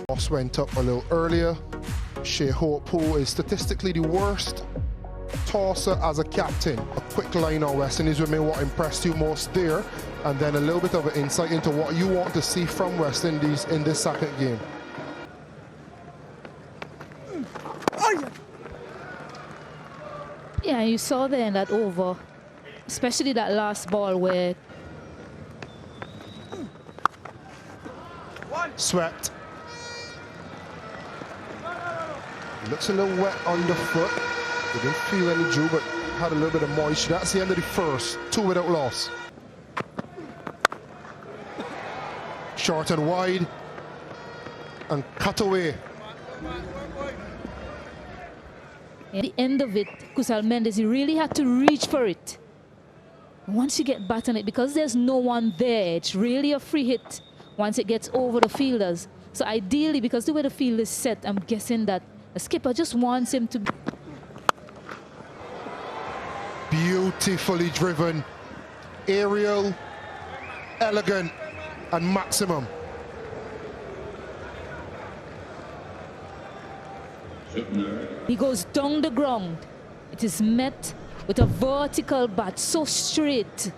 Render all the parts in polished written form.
Ross went up a little earlier. Shea Hope-Poe is statistically the worst tosser as a captain. A quick line on West Indies women, what impressed you most there, and then a little bit of an insight into what you want to see from West Indies in this second game. Yeah, you saw there in that over, especially that last ball where swept. Looks a little wet underfoot. They didn't feel any dew, but had a little bit of moisture. That's the end of the first. 2 without loss. Short and wide. And cut away. at the end of it, Kusal Mendes, he really had to reach for it. Once you get back on it, because there's no one there, it's really a free hit once it gets over the fielders. So ideally, because the way the field is set, I'm guessing that the skipper just wants him to be. Beautifully driven, aerial, elegant, and maximum. He goes down the ground. It is met with a vertical bat, so straight,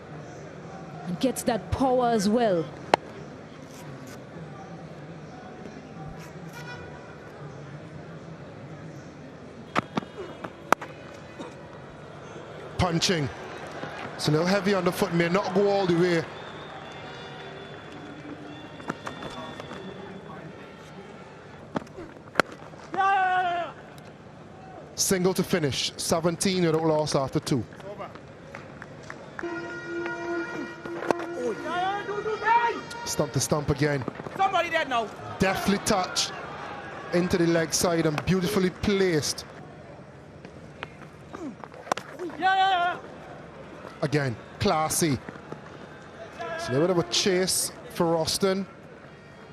and gets that power as well. Punching. It's a little heavy on the foot, may not go all the way. Single to finish, 17 without loss after 2. Stump to stump again. Somebody that knows. Deftly touched into the leg side and beautifully placed. Again, classy. It's a little bit of a chase for Austin.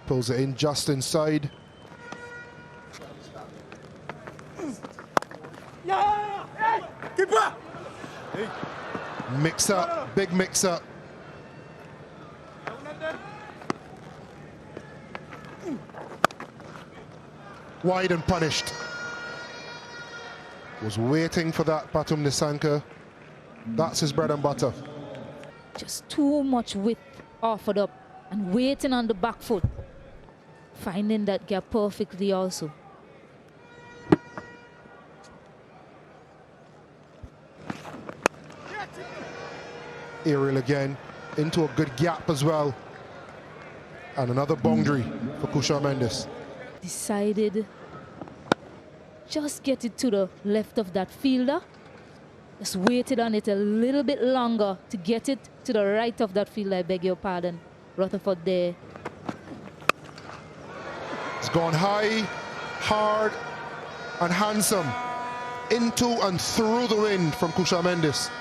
Pulls it in just inside. Mix up, big mix up. Wide and punished. Was waiting for that Patum Nissanka. That's his bread and butter. Just too much width offered up and waiting on the back foot. Finding that gap perfectly also. Aerial again, into a good gap as well. And another boundary for Kusal Mendes. Decided just get it to the left of that fielder. Just waited on it a little bit longer to get it to the right of that fielder. I beg your pardon, Rutherford there. It's gone high, hard, and handsome. Into and through the wind from Kusal Mendes.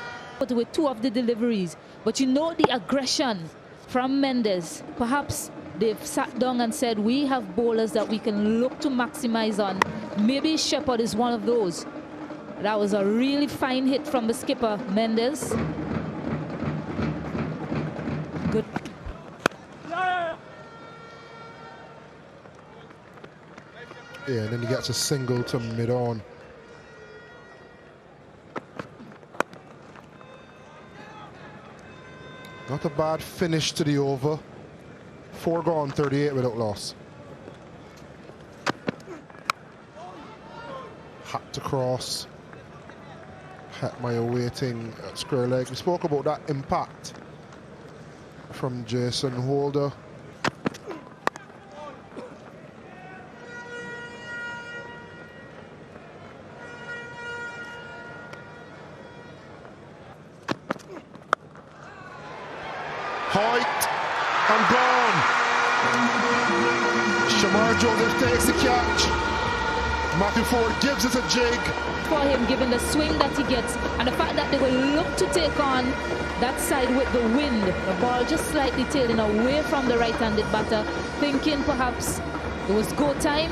With 2 of the deliveries, but you know the aggression from Mendes. Perhaps they've sat down and said, we have bowlers that we can look to maximize on. Maybe Shepherd is one of those. That was a really fine hit from the skipper, Mendes. Good. Yeah, and then he gets a single to mid-on. Not a bad finish to the over. 4 gone, 38 without loss. Had to cross. Hetmeyer waiting at square leg. We spoke about that impact from Jason Holder. Hoyt and gone. Shamar Joseph takes the catch. Matthew Ford gives it a jig. For him, given the swing that he gets and the fact that they will look to take on that side with the wind, the ball just slightly tailing away from the right-handed batter, thinking perhaps it was go time.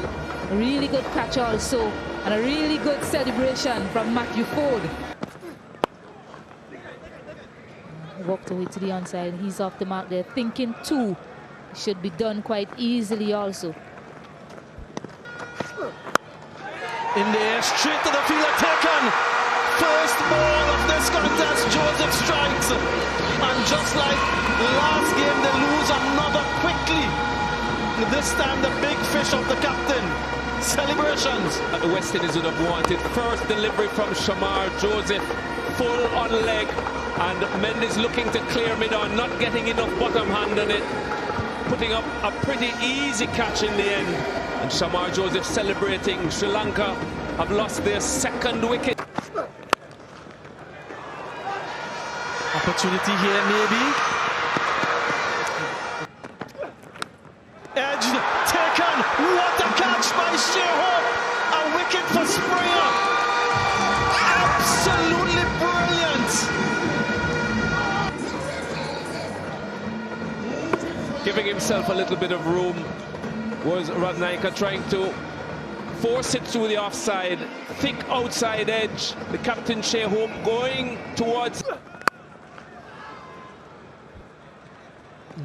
A really good catch also, and a really good celebration from Matthew Ford. Walked away to the onside. He's off the mark there, thinking 2. should be done quite easily also. In the air, straight to the fielder, taken. First ball of this contest, Joseph strikes. And just like last game, they lose another quickly. This time, the big fish of the captain. Celebrations. The West Indies would have wanted first delivery from Shamar Joseph, full on leg, and Mendes looking to clear mid-on, not getting enough bottom hand on it, putting up a pretty easy catch in the end. And Shamar Joseph celebrating. Sri Lanka have lost their second wicket. Opportunity here, maybe. Edge taken. What a catch by Hope. A wicket for Springer. Absolutely brilliant. Giving himself a little bit of room was Radnaika, trying to force it through the offside. Thick outside edge. The captain Hope going towards.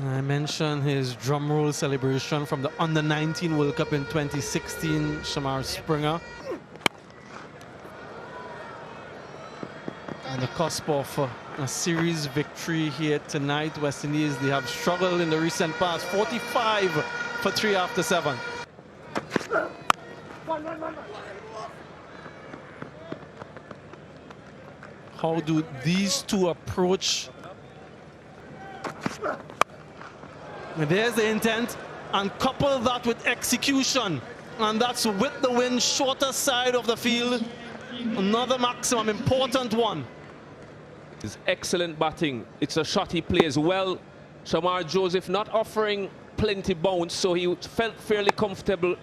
I mentioned his drum roll celebration from the Under-19 World Cup in 2016, Shamar Springer. On the cusp of a series victory here tonight, West Indies, they have struggled in the recent past. 45 for 3 after 7. How do these two approach? There's the intent, and couple that with execution, and that's with the wind, shorter side of the field. Another maximum important one. It's excellent batting. It's a shot he plays well. Shamar Joseph not offering plenty bounce, so he felt fairly comfortable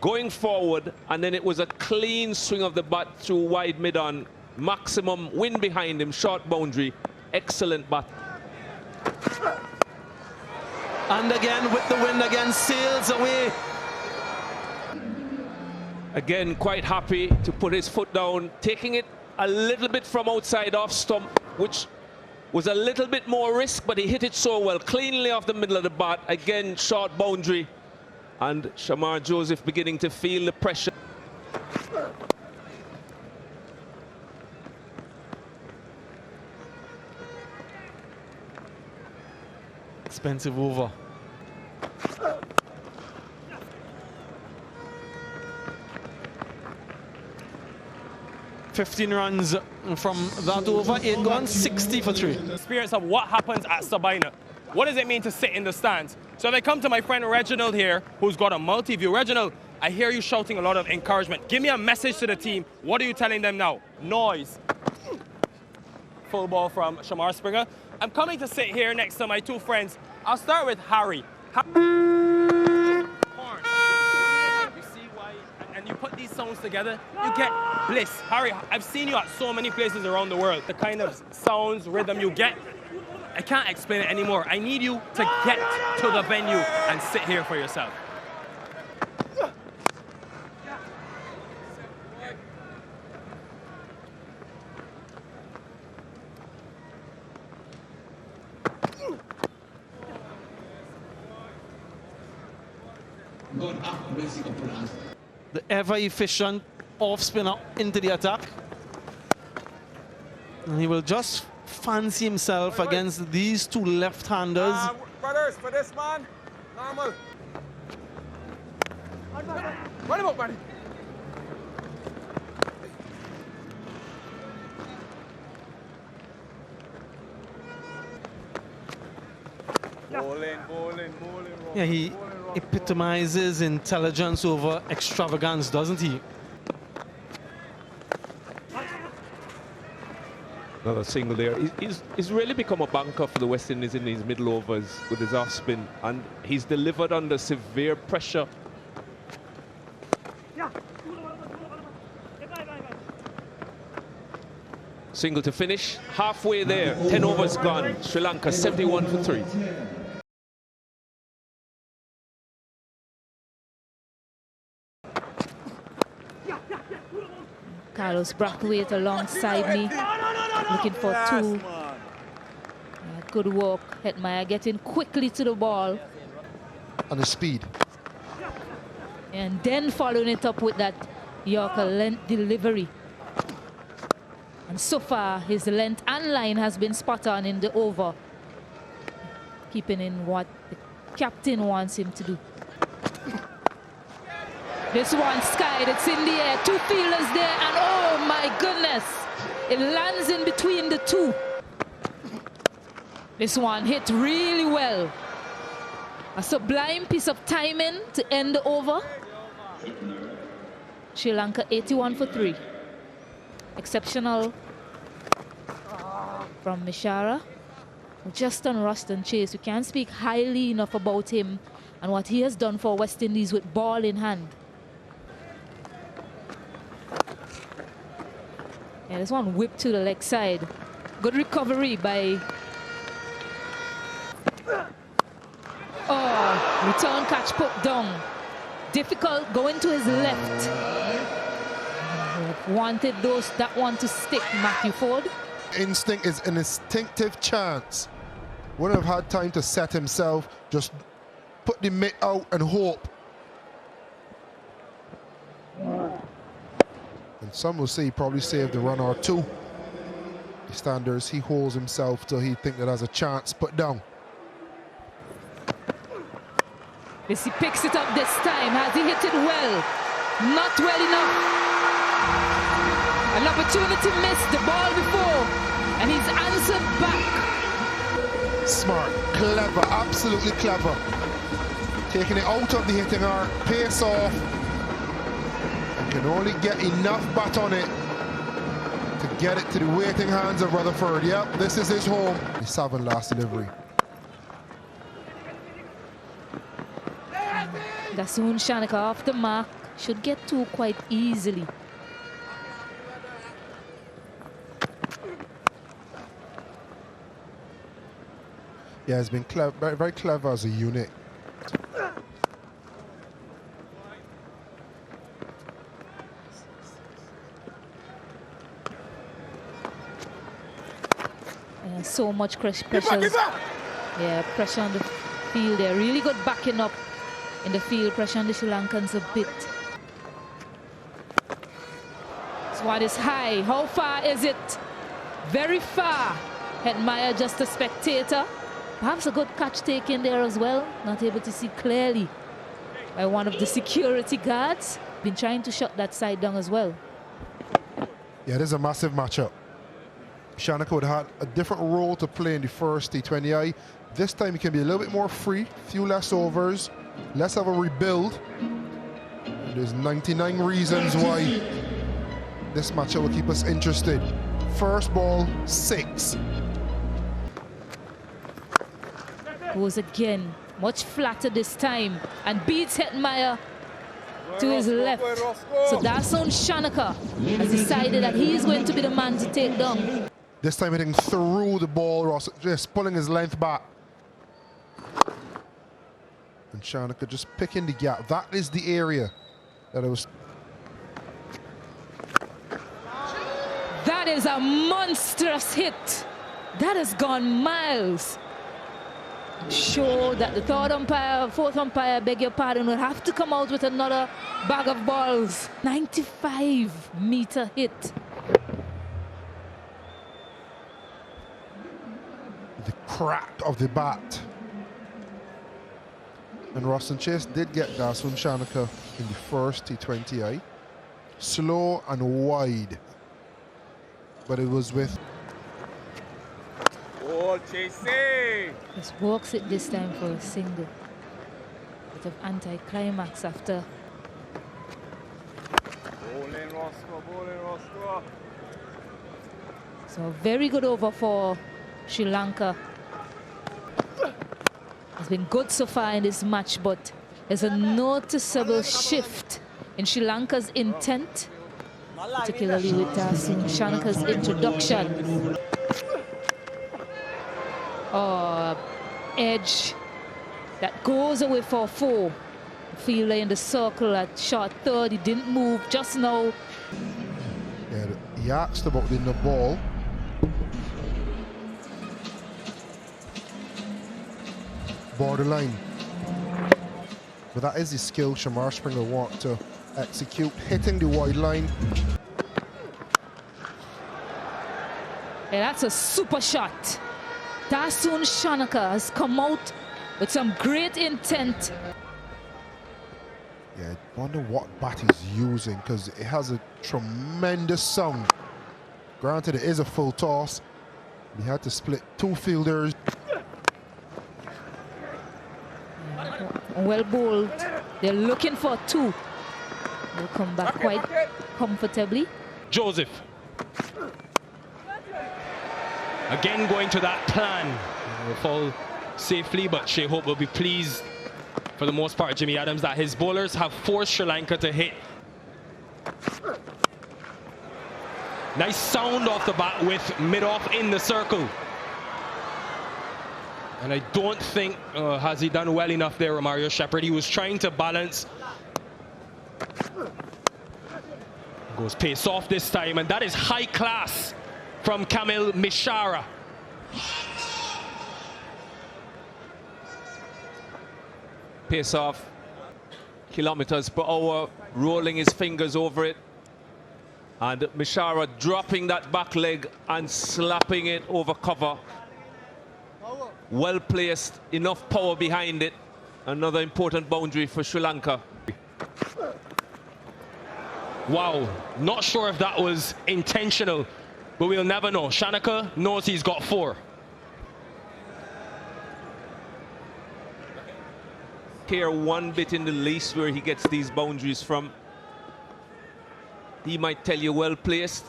going forward, and then it was a clean swing of the bat through wide mid-on. Maximum wind behind him, short boundary. Excellent bat. And again, with the wind again, sails away. Again, quite happy to put his foot down, taking it a little bit from outside off stump, which was a little bit more risk, but he hit it so well, cleanly off the middle of the bat. Again, short boundary. And Shamar Joseph beginning to feel the pressure. Expensive over. $15 runs from that over, 8 gone, 60 for 3. Experience of what happens at Sabina. What does it mean to sit in the stands? So they come to my friend Reginald here, who's got a multi-view. Reginald, I hear you shouting a lot of encouragement. Give me a message to the team. What are you telling them now? Noise. Full ball from Shamar Springer. I'm coming to sit here next to my two friends. I'll start with Harry. You see why? And you put these sounds together, you get bliss. Harry, I've seen you at so many places around the world. The kind of sounds, rhythm you get, I can't explain it anymore. I need you to get to the venue and sit here for yourself. The ever-efficient off-spinner into the attack. And he will just fancy himself against these two left-handers. Brothers, for this man, normal. Run him up, buddy. Bowling. Yeah, he epitomizes intelligence over extravagance, doesn't he? Another single there. He's really become a banker for the West Indies in his middle overs with his off spin, and he's delivered under severe pressure. Single to finish, halfway there, 10 overs gone. Sri Lanka 71 for 3. Carlos Brathwaite alongside me, looking for two. Good work. Hetmeyer getting quickly to the ball. and his speed. And then following it up with that Yorker length delivery. And so far, his length and line has been spot on in the over, keeping in what the captain wants him to do. This one skied, it's in the air, two fielders there, and oh my goodness, it lands in between the two. This one hit really well. A sublime piece of timing to end the over. Sri Lanka 81 for 3. Exceptional from Mishara. Just on Ruston Chase, we can't speak highly enough about him and what he has done for West Indies with ball in hand. Yeah, this one whipped to the leg side. Good recovery by... Oh, return catch put down. Difficult going to his left. Wanted that one to stick, Matthew Ford. Instinct is an instinctive chance. Wouldn't have had time to set himself, just put the mitt out and hope. And some will say he probably saved a run or two. The standards, he holds himself till he think that has a chance put down. Yes, he picks it up this time. Has he hit it well? Not well enough. An opportunity missed the ball before, and he's answered back. Smart, clever, absolutely clever. Taking it out of the hitting arc, pace off. And can only get enough bat on it to get it to the waiting hands of Rutherford. Yep, this is his home. The 7 last delivery. Dasun Shanaka off the mark, should get 2 quite easily. Yeah, it's been clever, very, very clever as a unit. Yeah, so much pressure. Yeah, pressure on the field there. Really good backing up in the field. Pressure on the Sri Lankans a bit. This one is high. How far is it? Very far. Hetmeyer just a spectator. Perhaps a good catch taken there as well. Not able to see clearly by one of the security guards. Been trying to shut that side down as well. Yeah, this is a massive matchup. Shanaka would have had a different role to play in the first T20I. This time he can be a little bit more free, few less overs, less of a rebuild. And there's 99 reasons why this matchup will keep us interested. First ball, 6. Goes again, much flatter this time, and beats Hetmeyer to his left. So Dasun Shanaka has decided that he is going to be the man to take down. This time hitting through the ball, Ross, just pulling his length back. And Shanaka just picking the gap. That is the area that it was. That is a monstrous hit. That has gone miles. Sure that the fourth umpire, beg your pardon, will have to come out with another bag of balls. 95-meter hit. The crack of the bat. And Ruston Chase did get Dasun Shanaka in the first T20I. Slow and wide. But it was with... Oh, Chasey! Just walks it this time for a single. Bit of anti-climax after. Bowling Roscoe. So a very good over for Sri Lanka. It's been good so far in this match, but there's a noticeable shift in Sri Lanka's intent, particularly with Dasun Shanaka's introduction. Edge that goes away for 4. Fielder in the circle at short third. He didn't move just now. Yeah, he asked about the ball. Borderline. But that is the skill Shamar Springer want to execute, hitting the wide line. Yeah, that's a super shot. Dasun Shanaka has come out with some great intent. Yeah, I wonder what bat he's using because it has a tremendous sound. Granted, it is a full toss. He had to split two fielders. Well bowled. They're looking for two. They'll come back quite comfortably. Joseph. Again going to that plan. Will fall safely, but Shea Hope will be pleased for the most part, Jimmy Adams, that his bowlers have forced Sri Lanka to hit. Nice sound off the bat with mid-off in the circle. And I don't think, has he done well enough there, Mario Shepherd. He was trying to balance. Goes pace off this time, and that is high class from Kamil Mishara. Pace off, kilometers per hour, rolling his fingers over it. And Mishara dropping that back leg and slapping it over cover. Well placed, enough power behind it. Another important boundary for Sri Lanka. Wow, not sure if that was intentional, but we'll never know. Shanaka knows he's got 4. Care one bit in the least where he gets these boundaries from. He might tell you well placed.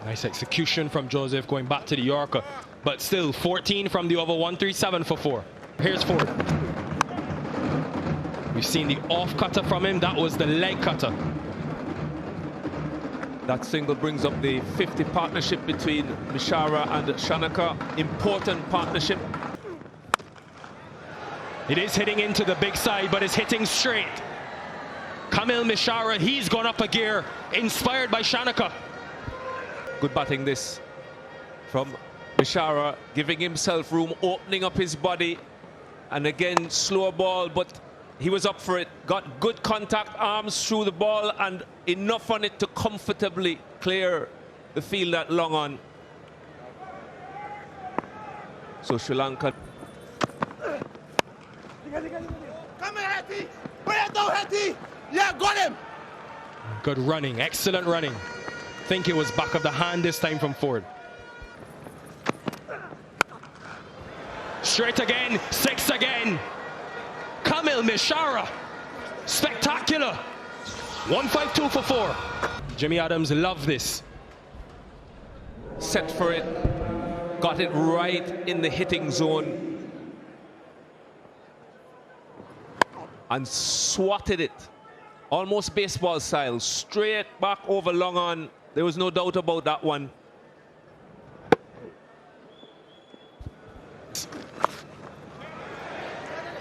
Nice execution from Joseph going back to the Yorker, but still 14 from the over 137 for 4. Here's 4. We've seen the off cutter from him. That was the leg cutter. That single brings up the 50 partnership between Mishara and Shanaka. Important partnership. It is hitting into the big side, but it's hitting straight. Kamil Mishara, he's gone up a gear, inspired by Shanaka. Good batting this from Mishara, giving himself room, opening up his body. And again, slow ball, but he was up for it. Got good contact, arms through the ball, and enough on it to comfortably clear the field at long on. So Sri Lanka. Come here, Hetty! Where you go, Hetty? Yeah, got him! Good running, excellent running. Think it was back of the hand this time from Ford. Straight again, 6 again. Kamil Mishara, spectacular. 152 for 4. Jimmy Adams loved this. Set for it, got it right in the hitting zone. And swatted it, almost baseball style, straight back over long on. There was no doubt about that one.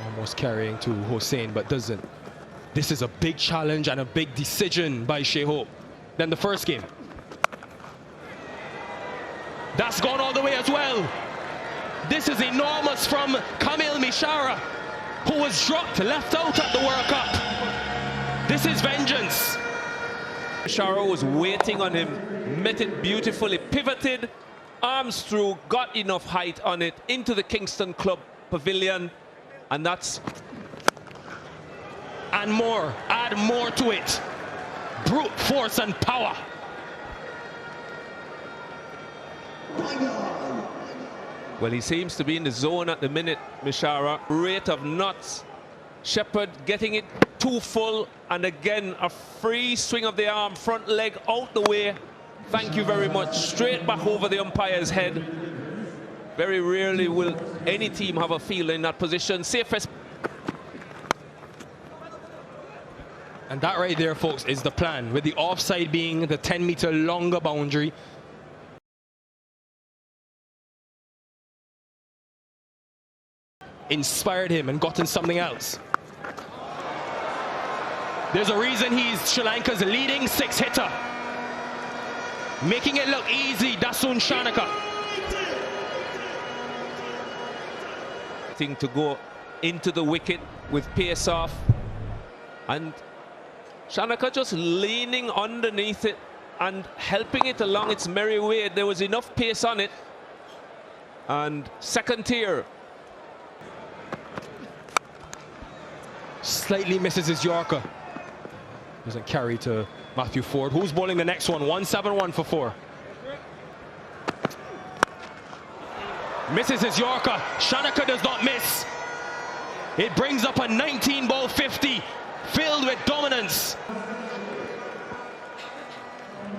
Almost carrying to Hossein, but doesn't. This is a big challenge and a big decision by Shea Hope. Then the first game. That's gone all the way as well. This is enormous from Kamil Mishara, who was dropped, left out at the World Cup. This is vengeance. Mishara was waiting on him, met it beautifully, pivoted, arms through, got enough height on it, into the Kingston Club pavilion, and that's... And more, add more to it. Brute force and power. Well, he seems to be in the zone at the minute, Mishara. Rate of knots. Shepherd getting it too full, and again a free swing of the arm, front leg out the way. Thank you very much. Straight back over the umpire's head. Very rarely will any team have a fielder in that position. Safest. And that right there, folks, is the plan, with the offside being the 10-meter longer boundary. Inspired him and gotten something else. There's a reason he's Sri Lanka's leading 6-hitter. Making it look easy, Dasun Shanaka. Thing to go into the wicket with pace off. And Shanaka just leaning underneath it and helping it along its merry way. There was enough pace on it. And second tier. Slightly misses his Yorker. Doesn't carry to Matthew Ford. Who's bowling the next one? 171 for 4. Misses his Yorker. Shanaka does not miss. It brings up a 19-ball 50 filled with dominance.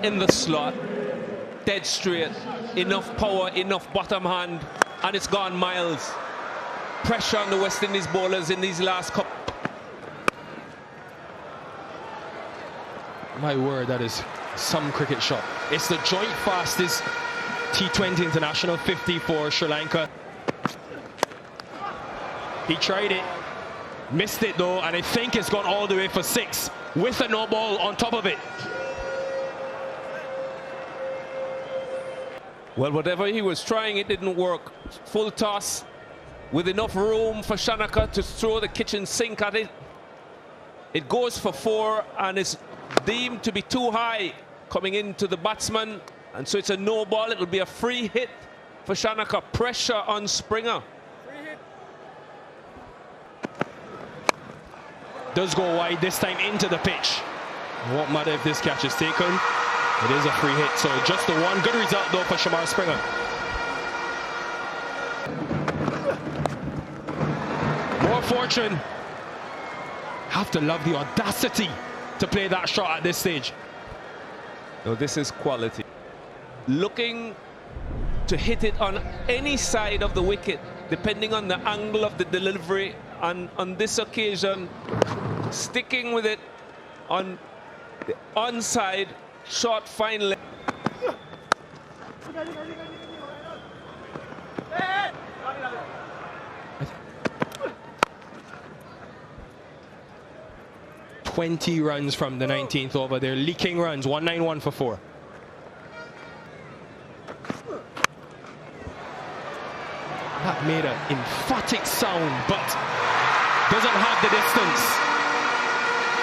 In the slot, dead straight, enough power, enough bottom hand, and it's gone miles. Pressure on the West Indies bowlers in these last couple. My word, that is some cricket shot. It's the joint fastest T20 international 50 for Sri Lanka. He tried it, missed it though, and I think it's gone all the way for 6 with a no ball on top of it. Well, whatever he was trying, it didn't work. Full toss with enough room for Shanaka to throw the kitchen sink at it. It goes for 4 and it's deemed to be too high coming into the batsman, and so it's a no ball. It'll be a free hit for Shanaka. Pressure on Springer. Does go wide this time into the pitch. It won't matter if this catch is taken. It is a free hit, so just the one. Good result though for Shamar Springer. More fortune. Have to love the audacity to play that shot at this stage. No, this is quality. Looking to hit it on any side of the wicket, depending on the angle of the delivery. And on this occasion, sticking with it on the onside, shot finally. "20 runs from the 19th over. They're leaking runs. 191 for 4. That made an emphatic sound, but doesn't have the distance.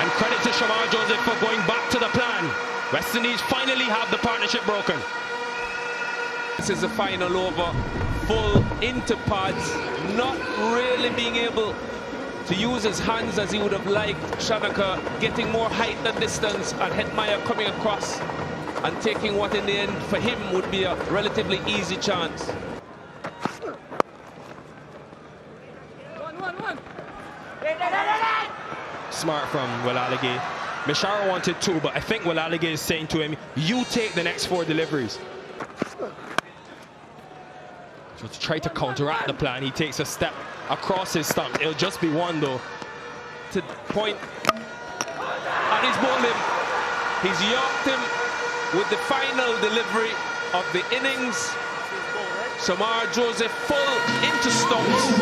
And credit to Shamar Joseph for going back to the plan. West Indies finally have the partnership broken. This is the final over. Full into pads, not really being able to use his hands as he would have liked. Shanaka getting more height than distance, and Hetmeyer coming across and taking what in the end for him would be a relatively easy chance. Smart from Walalage. Mishara wanted 2, but I think Walalage is saying to him, you take the next 4 deliveries. So to try to counteract the plan, he takes a step across his stump. It'll just be 1 though. To point, and he's bowled him. He's yorked him with the final delivery of the innings. Shamar Joseph full into stumps.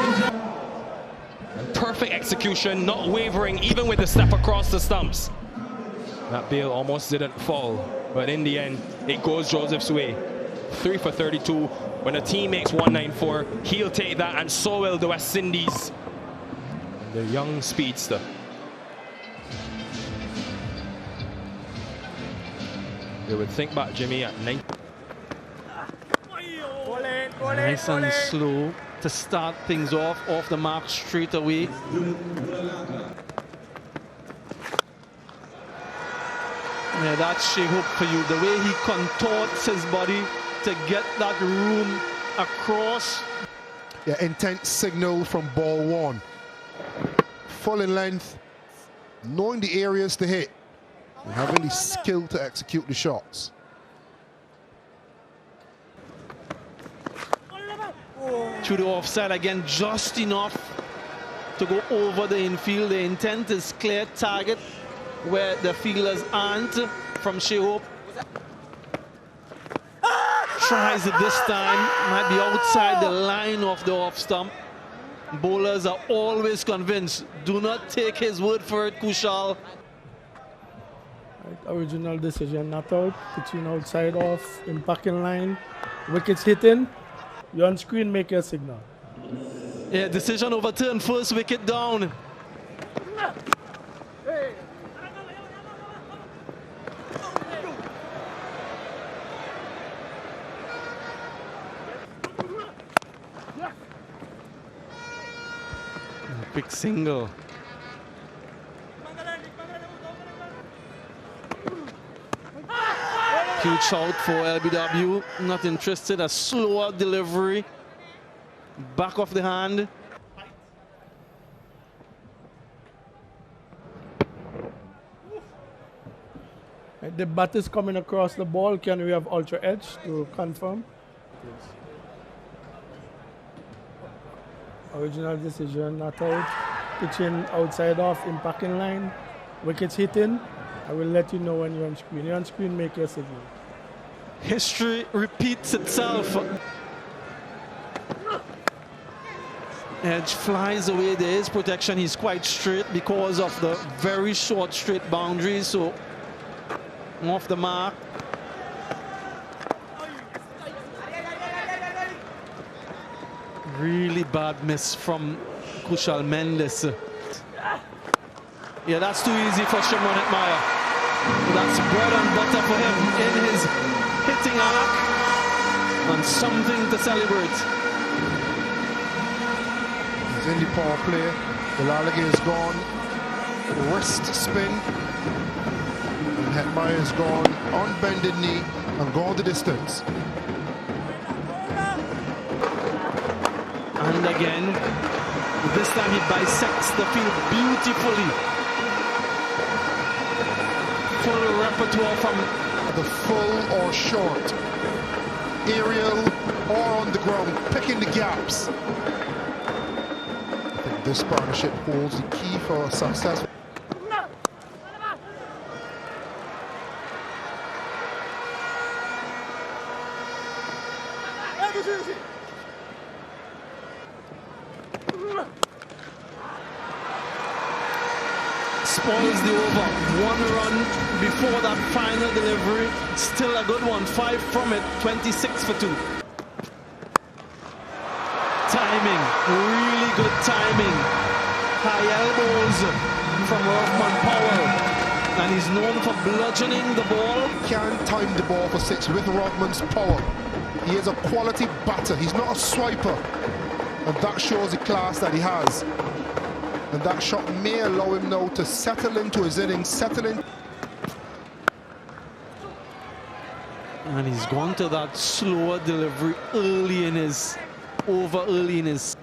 And perfect execution, not wavering even with the step across the stumps. That bail almost didn't fall, but in the end, it goes Joseph's way. 3 for 32. When a team makes 194, he'll take that, and so will the West Indies. The young speedster. They would think back, Jimmy, at 9. Nice and slow to start things off the mark straight away. Yeah, that's Shea Hope for you. The way he contorts his body to get that room across. Yeah, intense signal from ball 1. Full in length, knowing the areas to hit, and having the skill to execute the shots. To the offside again, just enough to go over the infield. The intent is clear, target where the fielders aren't from Shea Hope. Tries it this time, might be outside the line of the off stump. Bowlers are always convinced. Do not take his word for it, Kushal. Original decision, not out, between outside off, impact in line, wickets hitting. You're on screen, make your signal. Yeah, decision overturned, first wicket down. Quick single. Huge shout for LBW, not interested, a slower delivery. Back of the hand. The bat is coming across the ball. Can we have ultra edge to confirm? Original decision, not out. Pitching outside off, impacting line. Wickets hitting. I will let you know when you're on screen. You're on screen, make your signal. History repeats itself. Edge flies away. There is protection. He's quite straight because of the very short straight boundaries. So off the mark. Really bad miss from Kushal Mendes. Yeah, that's too easy for Shimon Hetmyer. That's bread and butter for him in his hitting arc, and something to celebrate. He's in the power play. The Lalage is gone. Wrist spin. And Hetmyer is gone on bended knee and gone the distance. And again, this time he bisects the field beautifully. Full repertoire from the full or short, aerial or on the ground, picking the gaps. I think this partnership holds the key for success. Spoils the over. One run before that final delivery. Still a good one. 5 from it. 26 for 2. Timing. Really good timing. High elbows from Rodman Powell. And he's known for bludgeoning the ball. Can time the ball for 6 with Rodman's power. He is a quality batter. He's not a swiper. And that shows the class that he has. And that shot may allow him now to settle into his innings, settle in. And he's gone to that slower delivery early in his early in his.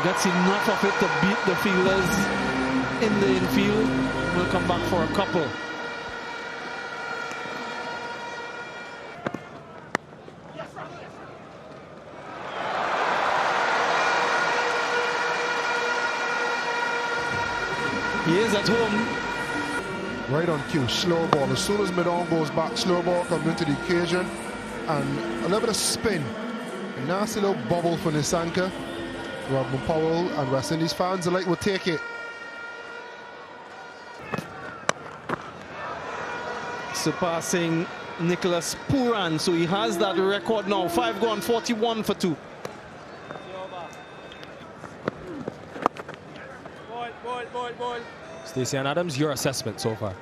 Gets enough of it to beat the fielders in the infield. We'll come back for a couple. He is at home. Right on cue, slow ball. As soon as mid-on goes back, slow ball comes into the occasion. And a little bit of spin. A nasty little bubble for Nisanka. Rodman Powell and West Indies fans alike will take it. Surpassing Nicholas Puran. So he has that record now. 5 gone, 41 for 2. Ball. Stacey and Adams, your assessment so far?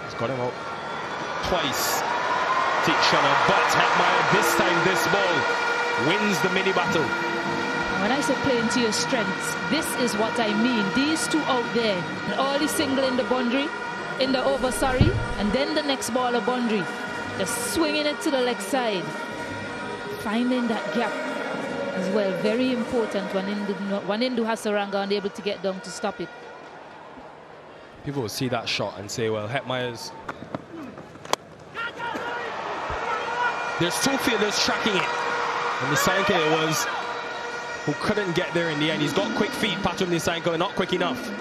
He's got him out twice. Tichana, but Hetmyer this time, this ball wins the mini battle. When I say playing to your strengths, this is what I mean. These two out there, an early single in the boundary, in the over, sorry, and then the next ball of boundary. Just swinging it to the leg side. Finding that gap as well, very important when Indu Hasaranga unable to get down to stop it. People will see that shot and say, well, Hetmyer's... There's two fielders tracking it. And Nisanka it was, who couldn't get there in the end. He's got quick feet, Patrick Nisanka, not quick enough.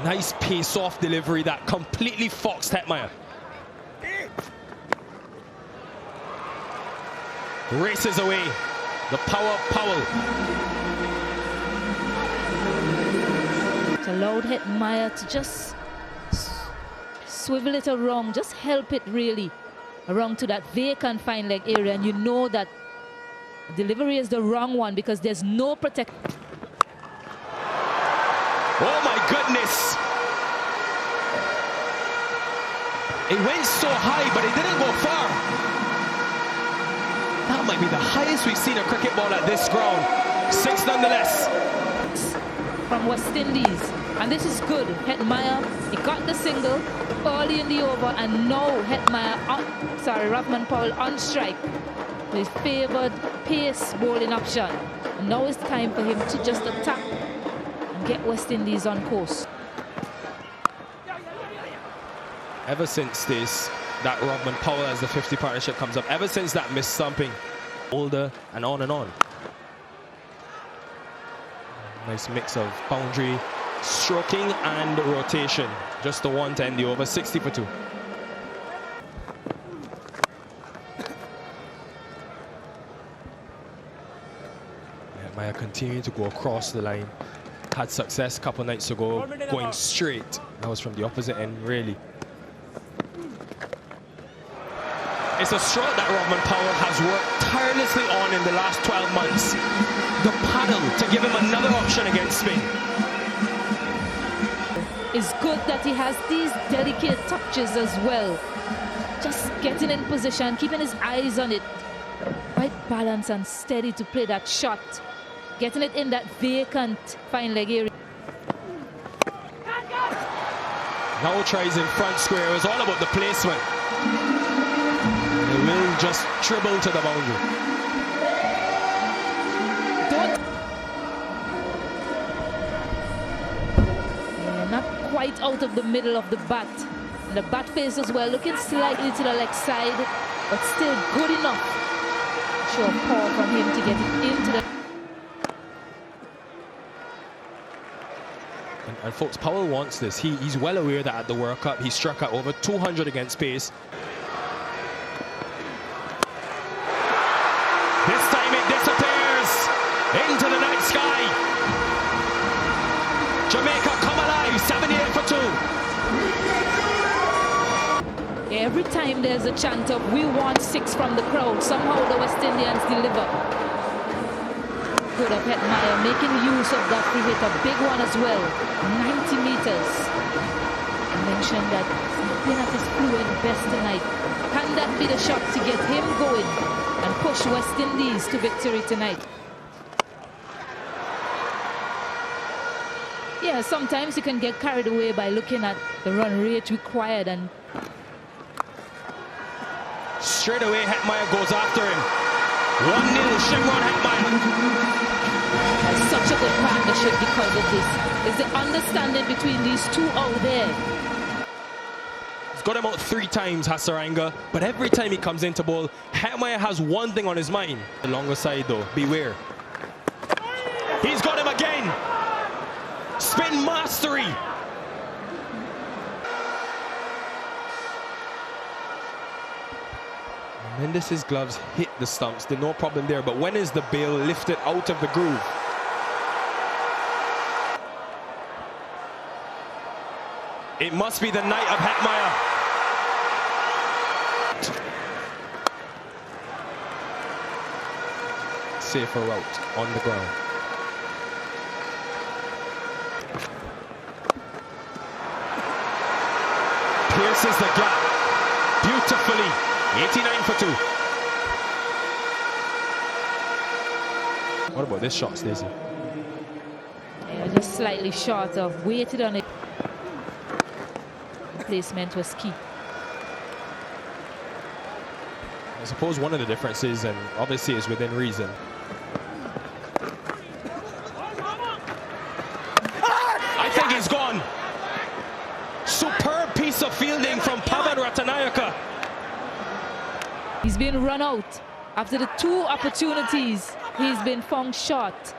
Nice pace-off delivery that completely foxed Hetmyer. Races away. The power of Powell. allowed Hetmeyer to just swivel it around, just help it really around to that vacant fine leg area, and you know that delivery is the wrong one because there's no protect. Oh my goodness! It went so high, but it didn't go far. That might be the highest we've seen a cricket ball at this ground. 6 nonetheless. From West Indies, and this is good. Hetmeyer, he got the single early in the over, and now Rovman Powell on strike. His favoured pace bowling option. And now it's time for him to just attack and get West Indies on course. Ever since that Rovman Powell as the 50 partnership comes up, ever since that missed stumping, older and on and on. Nice mix of boundary, stroking and rotation. Just the one to end the over, 60 for 2. Maya continuing to go across the line. Had success a couple nights ago, going straight. That was from the opposite end, really. It's a stroke that Rovman Powell has worked tirelessly on in the last 12 months. The paddle to give him another option against spin. It's good that he has these delicate touches as well. Just getting in position, keeping his eyes on it. Right balance and steady to play that shot. Getting it in that vacant fine leg area. Now tries in front square. It was all about the placement. It will just dribble to the boundary. Not quite out of the middle of the bat. And the bat face as well, looking slightly to the leg side, but still good enough. Show of power from him to get it into the... And folks, Powell wants this. He's well aware that at the World Cup he struck at over 200 against pace. This time it disappears into the night sky. Jamaica come alive, 78 for 2. Every time there's a chant of "we want 6" from the crowd, somehow the West Indians deliver. Good of Hetmeyer, making use of that free hit, a big one as well, 90 meters. I mentioned that he's been at his fluent best tonight. Can that be the shot to get him going and push West Indies to victory tonight? Yeah, sometimes you can get carried away by looking at the run rate required, and straight away Hetmeyer goes after him. 1-0 Shimron Hetmeyer. Such a good partnership because of this. Is the understanding between these two out there. He's got him out 3 times, Hasaranga, but every time he comes into bowl, Hetmeyer has one thing on his mind. The longer side though, beware. He's got him again. Spin mastery. Mendes' gloves hit the stumps, there's no problem there, but when is the bail lifted out of the groove? It must be the night of Hetmeyer. Safer route on the ground. Pierces the gap beautifully. 89 for 2. What about this shot, Stacey? Yeah, just slightly short of, waited on it. The placement was key. I suppose one of the differences, and obviously is within reason. I think he's gone. Superb piece of fielding from Pavan Rattanayake. He's been run out. After the 2 opportunities, he's been found short.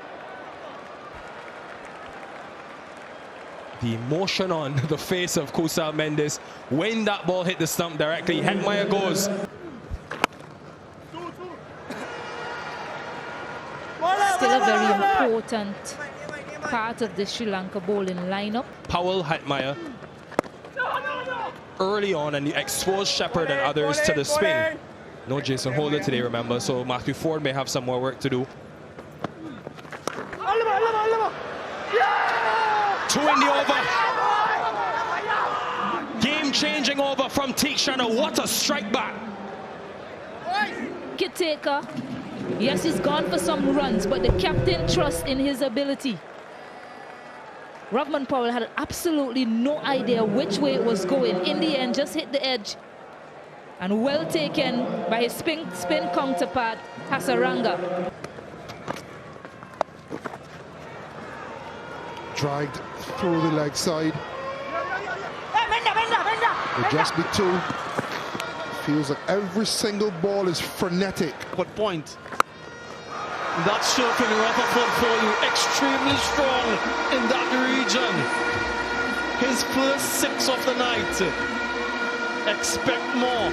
The emotion on the face of Kusal Mendes when that ball hit the stump directly. Hetmeyer goes. Still a very important part of the Sri Lanka bowling lineup. Powell, Hatmeyer early on, and you expose Shepherd and others to the spin. No Jason Holder today, remember, so Matthew Ford may have some more work to do. 2 in the over. Game-changing over from T20. What a strike back. Wicket taker. Yes, he's gone for some runs, but the captain trusts in his ability. Rovman Powell had absolutely no idea which way it was going. In the end, just hit the edge. And well taken by his spin counterpart, Hasaranga. Dragged through the leg side. It'll just be 2. Feels like every single ball is frenetic. What point? That's showing Rutherford for you. Extremely strong in that region. His first 6 of the night. Expect more.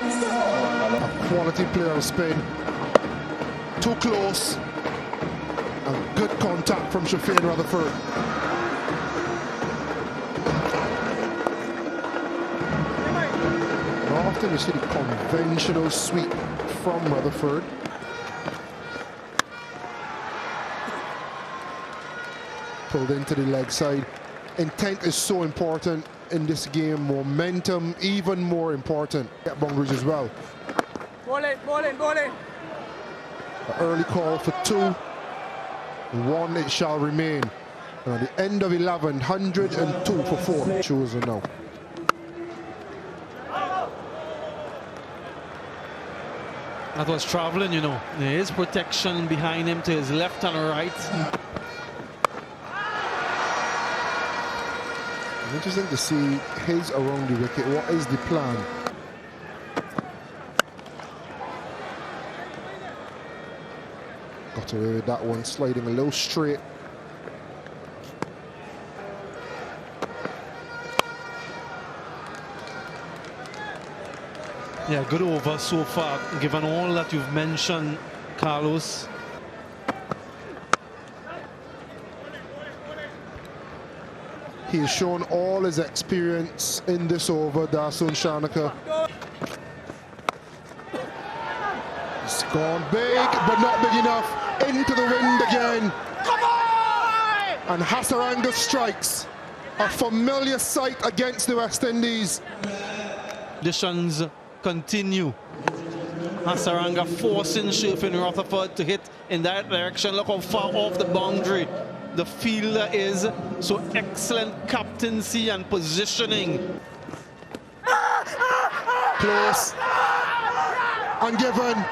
A quality player of spin. Too close. And good contact from Shafin Rutherford. Not often you see the conventional sweep from Rutherford. Pulled into the leg side. Intent is so important in this game. Momentum even more important. Get boundaries as well. Bowling. An early call for 2. 1 it shall remain. And at the end of 11, 102 for 4. Chosen now. That was traveling, you know. There is protection behind him to his left and right. Interesting to see his around the wicket. What is the plan? Got away with that one, sliding a little straight. Yeah, good over so far, given all that you've mentioned, Carlos. He has shown all his experience in this over, Dasun Shanaka. It's gone big, but not big enough. Into the wind again. Come on! And Hasaranga strikes. A familiar sight against the West Indies. Conditions continue. Hasaranga forcing Shafin Rutherford to hit in that direction. Look how far off the boundary the fielder is. So excellent captaincy and positioning. Close. Ungiven.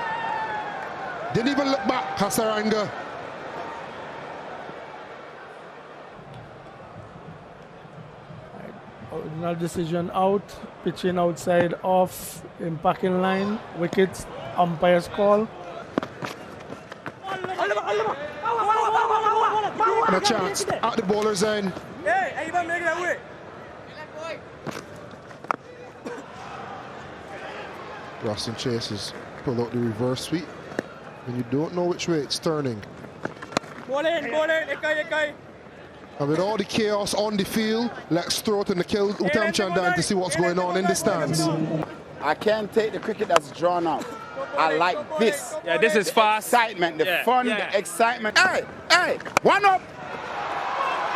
Didn't even look back, Hasaranga. Original decision out, pitching outside off, impacting line, wickets, umpire's call. And a chance at the bowler's end. Hey, even make that way. Roston chases, pull out the reverse sweep. And you don't know which way it's turning. Bowling, ekai. And with all the chaos on the field, let's throw it in the kill Uttam Chandan to see what's going on in the stands. I can't take the cricket that's drawn out. I like this. Yeah, this is fast. Excitement, the fun, the excitement. Hey, 1 up.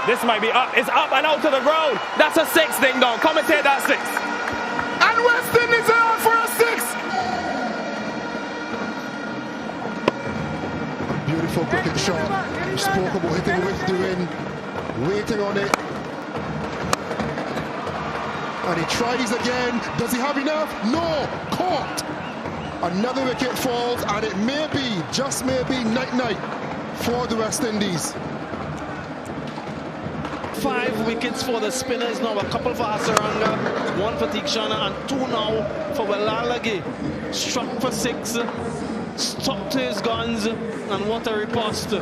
This might be up. It's up and out to the ground. That's a 6, ding dong. Commentate that 6. And West Indies are out for a 6. A beautiful cricket shot. We spoke about hitting with the wind, waiting on it. And he tries again. Does he have enough? No. Caught. Another wicket falls, and it may be, just maybe, night-night for the West Indies. 5 wickets for the spinners now, a couple for Hasaranga, 1 for T20 and 2 now for Walalage. Struck for 6, stuck to his guns, and what a riposte.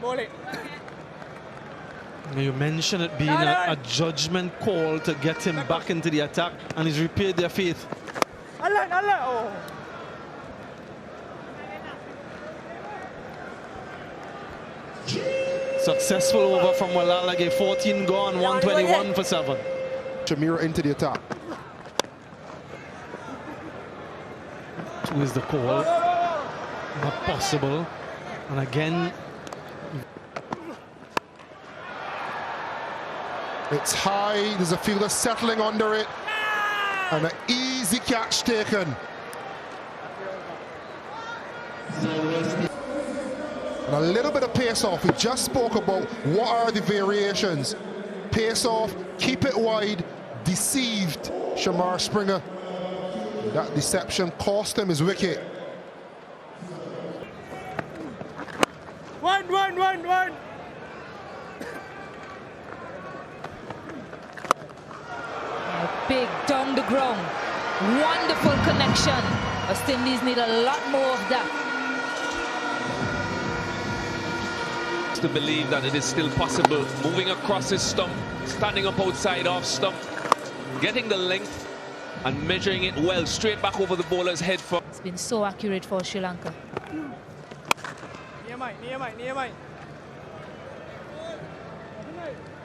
Bowling. You mentioned it being a judgment call to get him back into the attack, and he's repaid their faith. Allah. Oh. Successful over from Walalage, 14 gone, 121 for 7. Shamira into the attack. 2 is the call. Not possible. And again, It's high, there's a fielder settling under it, and an easy catch taken. And a little bit of pace off. We just spoke about what are the variations. Pace off, keep it wide, deceived Shamar Springer. That deception cost him his wicket. One. Big down the ground. Wonderful connection. West Indies need a lot more of that. To believe that it is still possible. Moving across his stump, standing up outside off stump, getting the length and measuring it well straight back over the bowler's head. For It's been so accurate for Sri Lanka. Near mine.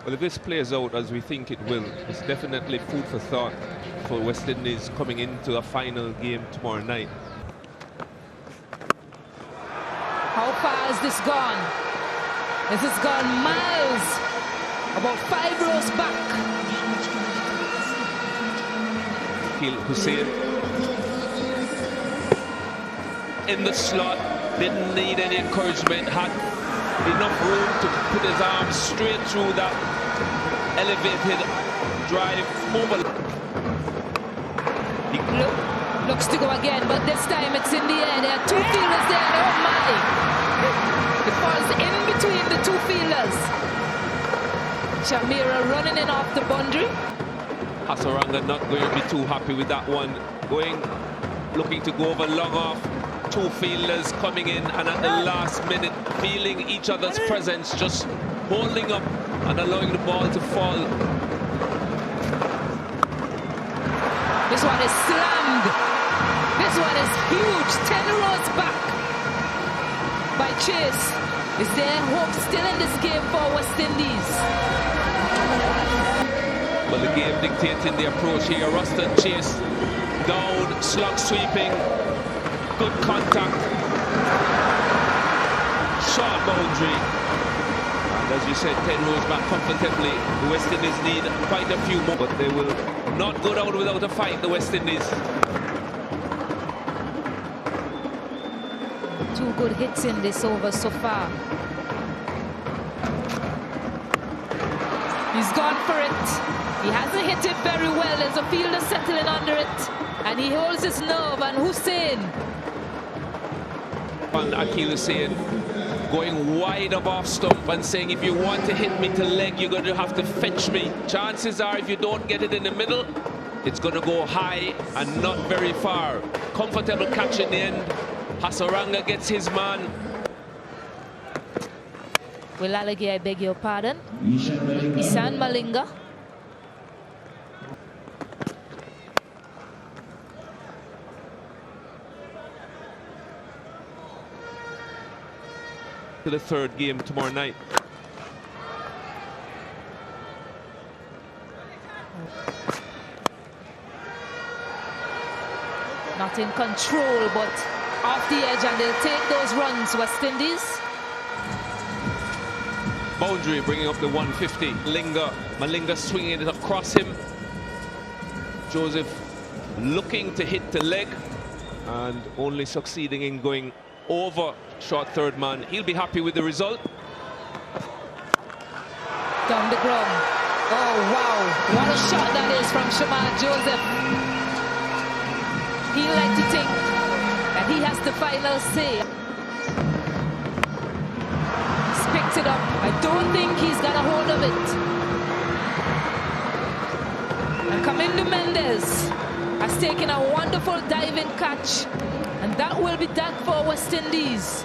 Well, if this plays out as we think it will, it's definitely food for thought for West Indies coming into a final game tomorrow night. How far has this gone? This has gone miles. About 5 rows back. Hussain in the slot, didn't need any encouragement, had enough room to put his arms straight through that elevated drive over. Looks to go again, but this time it's in the air. There are 2 fielders there. Oh my! It falls in between the 2 fielders. Shamira running in off the boundary. Hasaranga not going to be too happy with that one. Looking to go over long off. 2 fielders coming in, and at the last minute feeling each other's presence, just holding up and allowing the ball to fall. This one is slammed. This one is huge. 10 rows back by Chase. Is there hope still in this game for West Indies? Well, the game dictating the approach here. Ruston Chase down, slug sweeping. Good contact, short boundary, and as you said, 10 rows back comfortably. The West Indies need quite a few more, but they will not go down without a fight, the West Indies. 2 good hits in this over so far. He's gone for it. He hasn't hit it very well. There's a fielder settling under it, and he holds his nerve, and Hussain. And Akil is saying, going wide of off stump and saying, if you want to hit me to leg, you're going to have to fetch me. Chances are, if you don't get it in the middle, it's going to go high and not very far. Comfortable catch in the end. Hasaranga gets his man. Walalage, I beg your pardon. Isan Malinga. To the 3rd game tomorrow night. Not in control, but off the edge, and they'll take those runs, West Indies. Boundary bringing up the 150. Malinga swinging it across him. Joseph looking to hit the leg and only succeeding in going over short 3rd man. He'll be happy with the result. Down the ground. Oh wow, what a shot that is from Shamar Joseph. He like to think that he has the final say. He's picked it up. I don't think he's got a hold of it. And Kamindu Mendes has taken a wonderful diving catch, and that will be that for West Indies.